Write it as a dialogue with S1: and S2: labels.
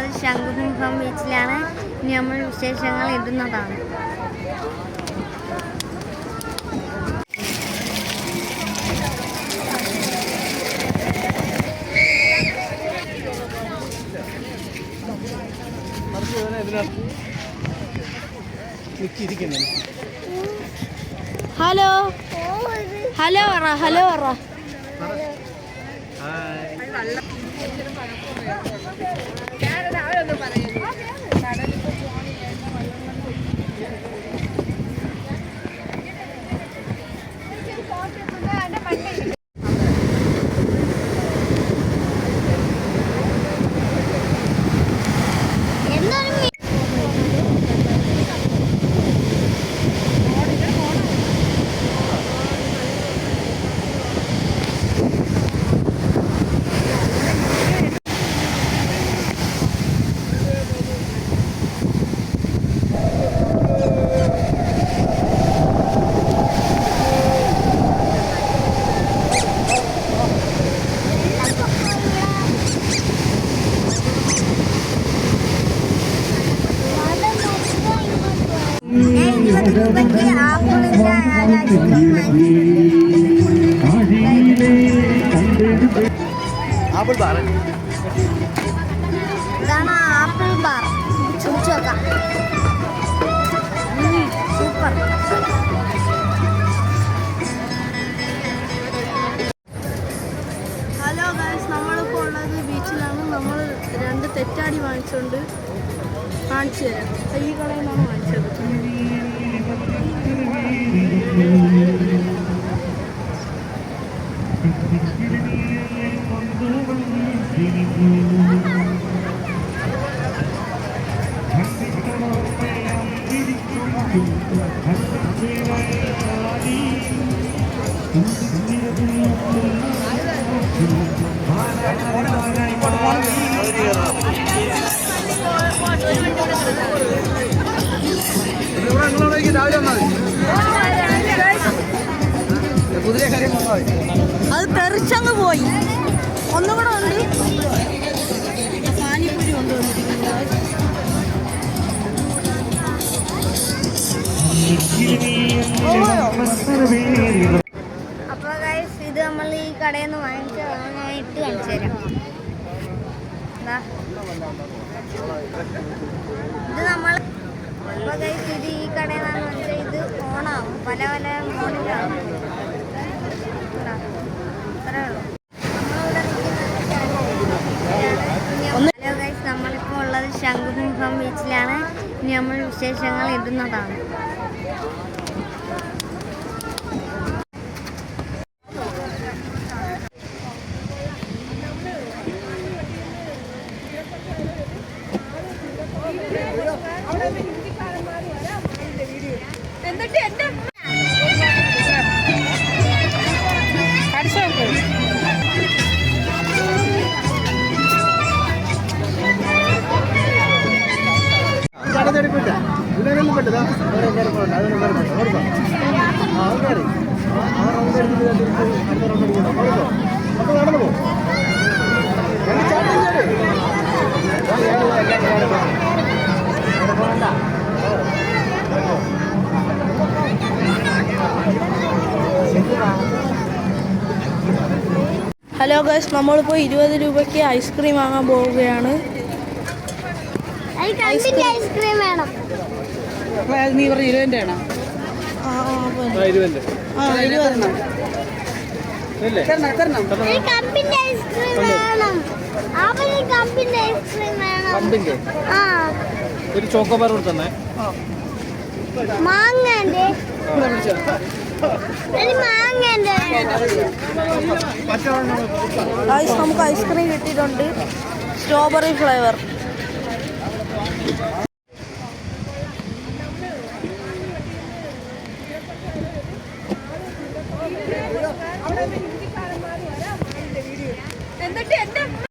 S1: ഉള്ളത് ശംഖുമുഖം ബീച്ചിലാണ്. ഇനി നമ്മൾ വിശേഷങ്ങൾ ഇടുന്നതാണ്. ഹലോ ഹലോ പറ, ഹലോ പറ.
S2: ആപ്പിൾ ബാർ,
S1: ഇതാണ് ആപ്പിൾ ബാർ. ചോദിച്ചു നോക്കാം. സൂപ്പർ. ഹലോ ഗൈസ്, നമ്മളിപ്പോൾ ഉള്ളത് ബീച്ചിലാണ്. നമ്മൾ 2 തെറ്റാടി കാണിച്ചു തരാം. ഈ കടയിൽ നിന്നാണ് വാങ്ങിച്ചത്. അത് തെറിച്ചങ്ങ് പോയി. ഒന്നും കൂടെ ഉണ്ട്. പാനിപ്പൂരി കൊണ്ടുവന്നിരിക്കുന്നത്. അപ്പോൾ ഗൈസ്, ഇത് നമ്മൾ ഈ കടയിൽ നിന്ന് വാങ്ങിച്ചതാണ്. ഞാൻ ഇട്ട് കാണിച്ചു തരാം. ഇത് നമ്മൾ അപ്പോൾ ഗൈസ്, ഇത് ഈ കടയിൽ നിന്നാണ് വാങ്ങിച്ചത്. ഇത് ഓണാവും. പല പല മോഡലാണ്. അത്രേ ഉള്ളൂ. ഹലോ ഗൈസ്, നമ്മളിപ്പോൾ ഉള്ളത് ശംഖുമുഖം ബീച്ചിലാണ്. ഇനി നമ്മൾ വിശേഷങ്ങൾ ഇടുന്നതാണ്. ഹലോ ഗൈസ്, നമ്മളിപ്പോൾ 20 രൂപയ്ക്ക് ഐസ്ക്രീം വാങ്ങാൻ പോവുകയാണ്. ഐസ്ക്രീം വേണം.
S3: നീ പറഞ്ഞ 20 ആണോ?
S2: 20 ഒരു ചോക്കോബാർ കൊടുത്തന്നെ.
S1: മാങ്ങന്റെ
S3: നമുക്ക് ഐസ്ക്രീം കിട്ടിയിട്ടുണ്ട്. Strawberry flavour.